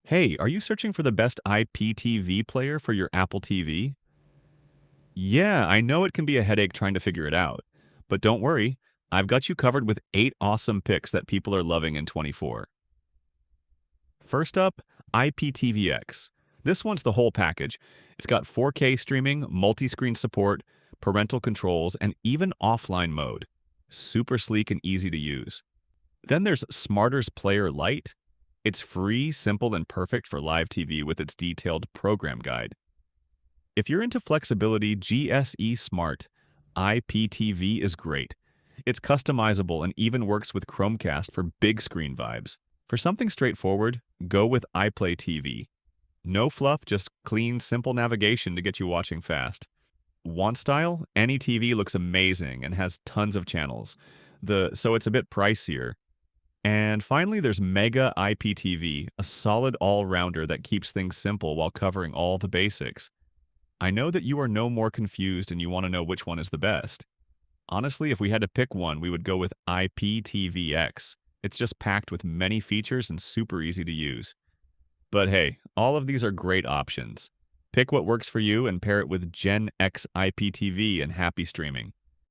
Hey, are you searching for the best IPTV player for your Apple TV? Yeah, I know it can be a headache trying to figure it out. But don't worry, I've got you covered with 8 awesome picks that people are loving in 24. First up, IPTVX. This one's the whole package. It's got 4K streaming, multi-screen support, parental controls, and even offline mode. Super sleek and easy to use. Then there's Smarter's Player Lite. It's free, simple, and perfect for live TV with its detailed program guide. If you're into flexibility, GSE Smart IPTV is great. It's customizable and even works with Chromecast for big screen vibes. For something straightforward, go with iPlay TV. No fluff, just clean, simple navigation to get you watching fast. Want style? Any TV looks amazing and has tons of channels. So it's a bit pricier. And finally, there's Mega IPTV, a solid all-rounder that keeps things simple while covering all the basics. I know that you are no more confused and you want to know which one is the best. Honestly, if we had to pick one, we would go with IPTVX. It's just packed with many features and super easy to use. But hey, all of these are great options. Pick what works for you and pair it with Gen X IPTV and happy streaming.